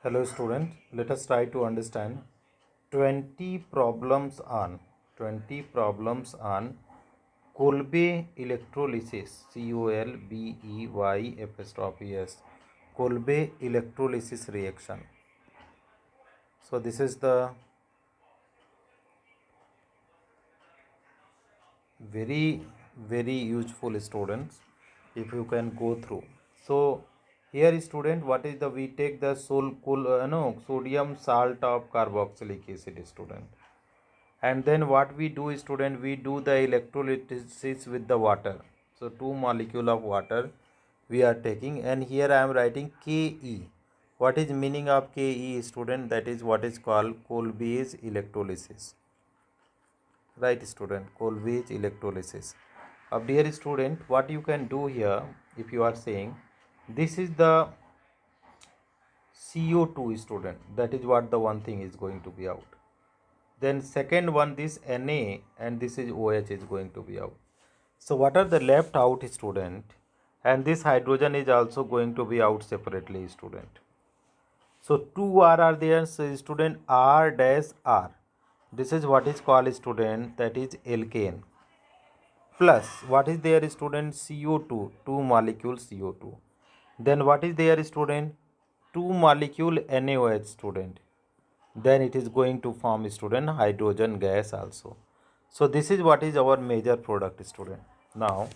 Hello students, let us try to understand 20 problems on Kolbey electrolysis, Colbey Kolbey electrolysis reaction. So this is the very useful students if you can go through. So here student, what is the, we take the sodium salt of carboxylic acid student, and then what we do student, we do the electrolysis with the water. So two molecule of water we are taking, and here I am writing Ke. What is meaning of Ke student? That is what is called Kolbey's electrolysis. Right student, Kolbey's electrolysis. Dear student, what you can do here, if you are saying this is the CO2 student, that is what the one thing is going to be out. Then second one, this Na and this is OH is going to be out. So what are the left out student? And this hydrogen is also going to be out separately student. So two R are there, so student R dash R. This is what is called student, that is alkane. Plus what is there student, CO2, two molecule CO2. Then what is there student, two molecule NaOH student. Then it is going to form student hydrogen gas also. So this is what is our major product student. Now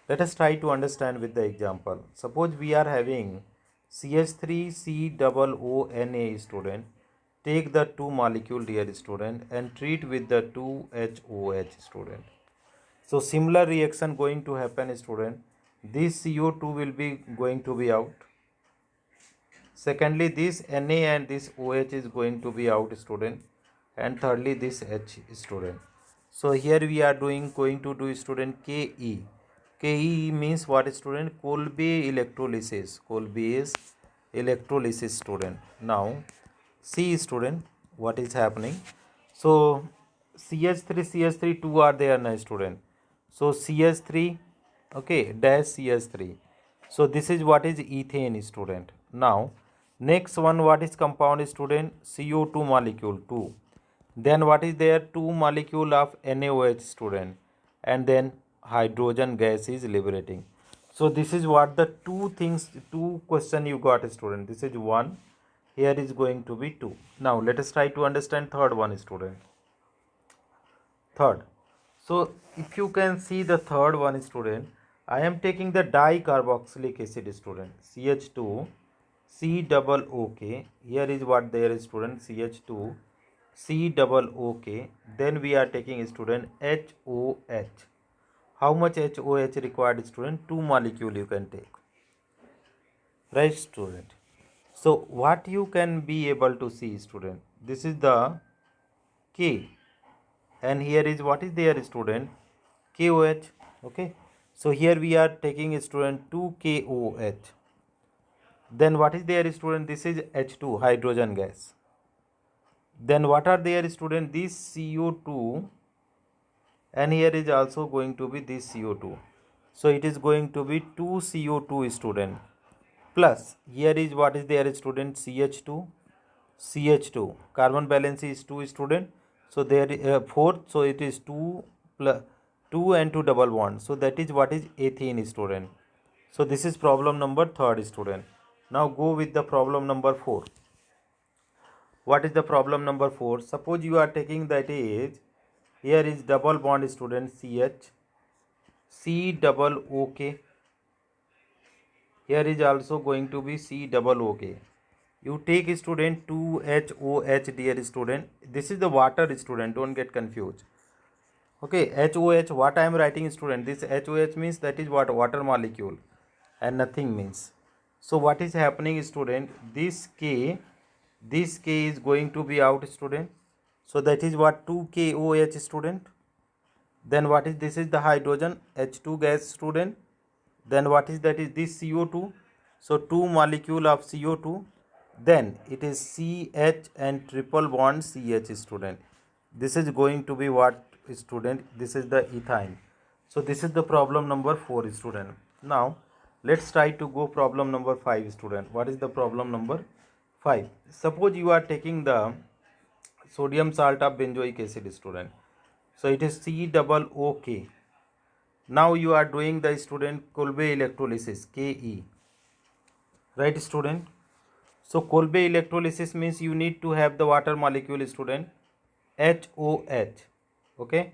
let us try to understand with the example. Suppose we are having CH3COONA student. Take the two molecule dear student and treat with the 2HOH student. So similar reaction going to happen student. This CO2 will be going to be out. Secondly, this Na and this OH is going to be out student, and thirdly this H student. So here we are going to do student Ke. Ke means what student? Kolbey electrolysis. Kolbey's electrolysis student. Now see student what is happening. So CH3 two are there now student. So CH3, okay, dash CH3. So this is what is ethane student. Now next one, what is compound student? CO2 molecule 2. Then what is there? Two molecule of NaOH student, and then hydrogen gas is liberating. So this is what the two question you got student. This is one, here is going to be two. Now let us try to understand third one student. Third, so if you can see the third one student, I am taking the dicarboxylic acid student, CH2 C double OK. Here is what there is student, CH2 C double OK. Then we are taking student HOH. How much HOH required student? Two molecule you can take. Right student. So what you can be able to see student, this is the K, and here is what is there student, KOH. Okay, so here we are taking student 2 KOH. Then what is there student? This is H2, hydrogen gas. Then what are there student? This CO2, and here is also going to be this CO2. So it is going to be 2 CO2 student, plus here is what is there student, CH2 carbon balance is 2 student. So there 4, so it is 2 plus 2 and 2 double bond. So that is what is ethene student. So this is problem number third student. Now go with the problem number 4. What is the problem number 4? Suppose you are taking, that is, here is double bond student, CH, C double OK. Here is also going to be C double OK. You take student 2HOH dear student. This is the water student, don't get confused. Okay, HOH, what I am writing student, this HOH means that is what, water molecule, and nothing means. So what is happening student, this K is going to be out student. So that is what 2 KOH student. Then what is, this is the hydrogen H2 gas student. Then what is that, is this CO2. So 2 molecule of CO2. Then it is CH and triple bond CH student. This is going to be what student, this is the ethyne. So this is the problem number 4 student. Now let's try to go problem number 5 student. What is the problem number 5. Suppose you are taking the sodium salt of benzoic acid, student. So it is C double OK. Now you are doing the student Kolbe electrolysis, Ke. Right, student? So Kolbe electrolysis means you need to have the water molecule, student, HOH. Okay.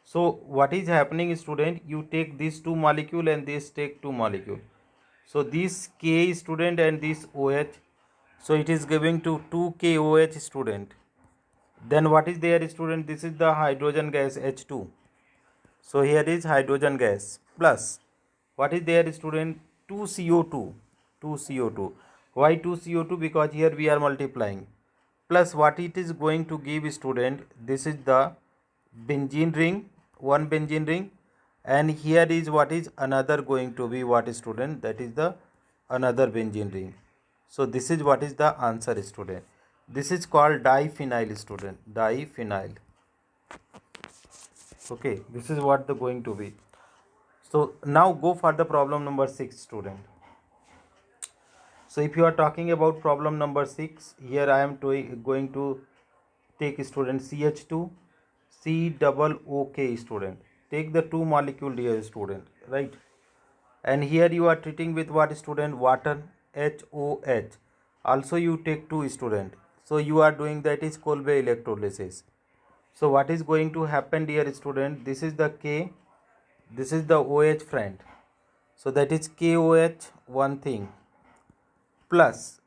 So what is happening, student? You take these two molecule and this take two molecule. So this K, student, and this OH. So it is giving to 2KOH, student. Then what is there, student? This is the hydrogen gas H2. So here is hydrogen gas plus what is there, student? 2CO2. 2CO2. Why 2CO2? Because here we are multiplying. Plus what it is going to give, student? This is the benzene ring, one benzene ring, and here is what is another going to be what, student? That is the another benzene ring. So this is what is the answer, student. This is called diphenyl, student. Diphenyl. Okay, this is what the going to be. So now go for the problem number 6, student. So if you are talking about problem number 6, here I am going to take, student, CH2 C double OK, student. Take the two molecule here, student, right? And here you are treating with what, student? Water, HOH. Also you take two, student. So you are doing that is Kolbe electrolysis. So what is going to happen, dear student? This is the K, this is the OH, friend. So that is KOH, one thing, plus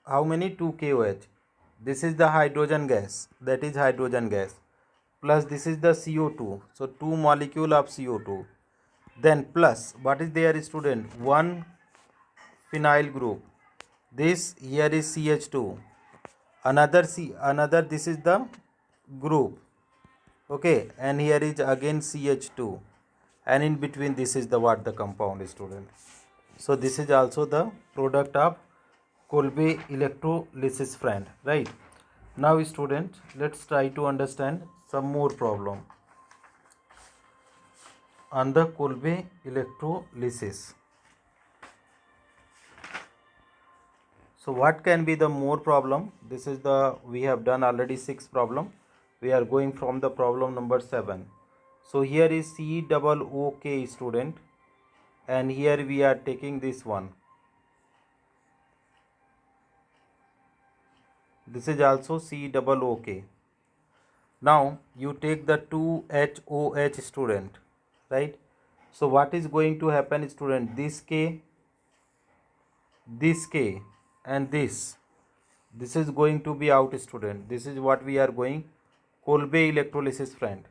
how many? 2KOH. This is the hydrogen gas, that is hydrogen gas, plus this is the CO2. So two molecule of CO2. Then plus what is there, student? One phenyl group. This here is CH2. Another this is the group. Okay, and here is again CH2, and in between this is the what, the compound, student. So this is also the product of Kolbe electrolysis, friend, right? Now, student, let's try to understand some more problem on the Kolbe electrolysis. So what can be the more problem? This is the, we have done already 6 problem. We are going from the problem number 7. So here is C double OK, student, and here we are taking this one. This is also C double OK. Now you take the 2HOH, student, right? So what is going to happen, student? This K, and this is going to be out, student. This is what we are going Kolbe electrolysis, friend.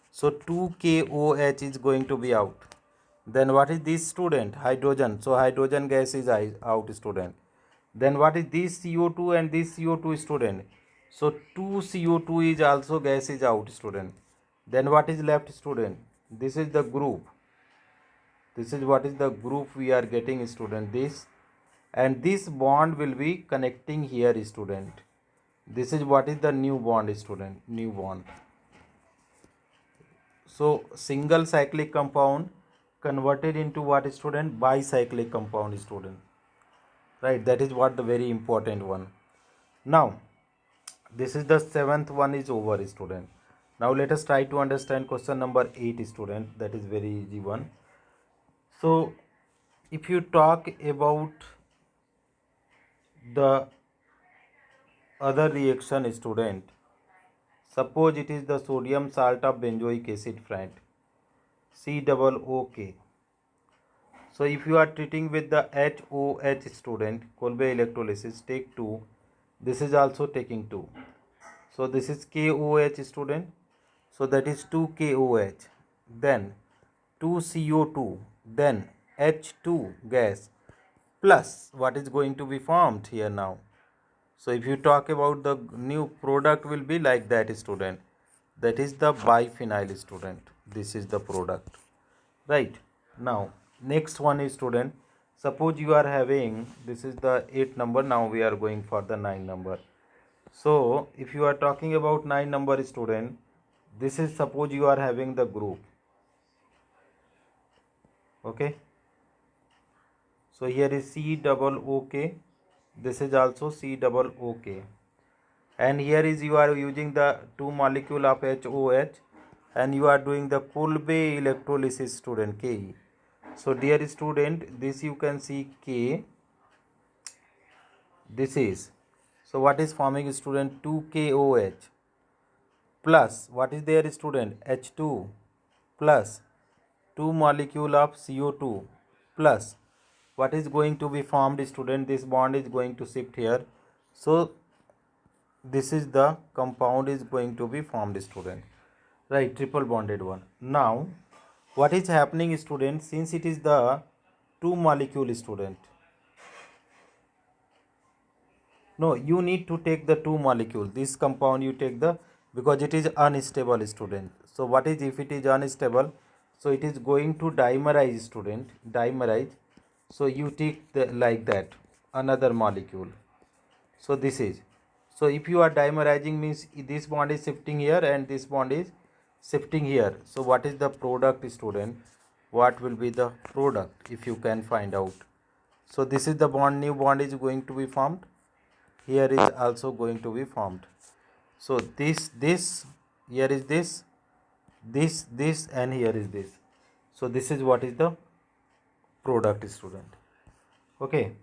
So 2KOH is going to be out. Then what is this, student? Hydrogen. So hydrogen gas is out, student. Then what is this CO2 and this CO2, student? So 2CO2 is also gas is out, student. Then what is left, student? This is the group. This is what is the group we are getting, student. This, and this bond will be connecting here, student. This is what is the new bond, student. New bond. So single cyclic compound converted into what, student? Bicyclic compound, student. Right, that is what the very important one. Now this is the 7th one is over, student. Now let us try to understand question number 8, student. That is very easy one. So if you talk about the other reaction, student, suppose it is the sodium salt of benzoic acid, friend, C double OK. So if you are treating with the HOH, student, Kolbe electrolysis, take 2. This is also taking 2. So this is KOH, student. So that is 2KOH. Then 2CO2. Then H2 gas. Plus what is going to be formed here now. So if you talk about the new product will be like that, student. That is the biphenyl, student. This is the product. Right. Now next one is, student, suppose you are having, this is the 8 number. Now we are going for the 9 number. So if you are talking about 9 number, student, this is, suppose you are having the group. Okay. So here is C double OK. This is also C double OK. And here is you are using the 2 molecule of HOH and you are doing the kolbey electrolysis, student, Ke. So dear student, this you can see K, this is, so what is forming, student? 2KOH plus, what is there, student? H2 plus 2 molecule of CO2 plus, what is going to be formed, student? This bond is going to shift here. So this is the compound is going to be formed, student, right? Triple bonded one. Now what is happening, student? Since it is the 2 molecule, student, no, you need to take the 2 molecule. This compound you take the, because it is unstable, student. So what is, if it is unstable, so it is going to dimerize, student, dimerize. So you take the like that another molecule. So this is, so if you are dimerizing, means this bond is shifting here and this bond is shifting here. So what is the product, student? What will be the product, if you can find out? So this is the bond, new bond is going to be formed. Here is also going to be formed. So this here is this and here is this. So this is what is the product, student. Okay.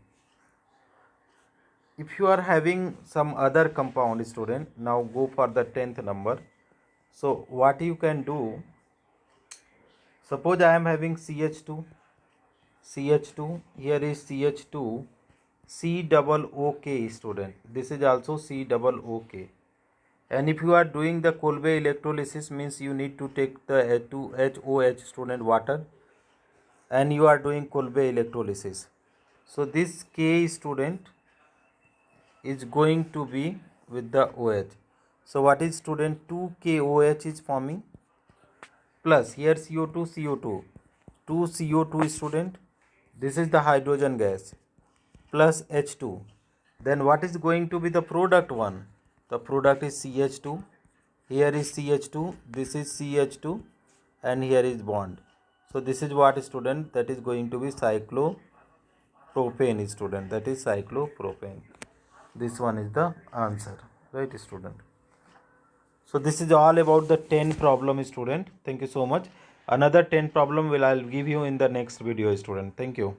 If you are having some other compound, student, now go for the 10th number. So what you can do, suppose I am having CH2, here is CH2, C double OK, student. This is also C double OK. And if you are doing the kolbey electrolysis, means you need to take the 2HOH, student, water, and you are doing kolbey electrolysis. So this K, student, is going to be with the OH. So what is, student? 2KOH is forming plus here CO2, 2 CO2, student. This is the hydrogen gas plus H2. Then what is going to be the product one? The product is CH2. Here is CH2, this is CH2 and here is bond. So this is what, student? That is going to be cyclopropane, student. That is cyclopropane. This one is the answer, right, student? So this is all about the 10 problem, student. Thank you so much. Another 10 problem I'll give you in the next video, student. Thank you.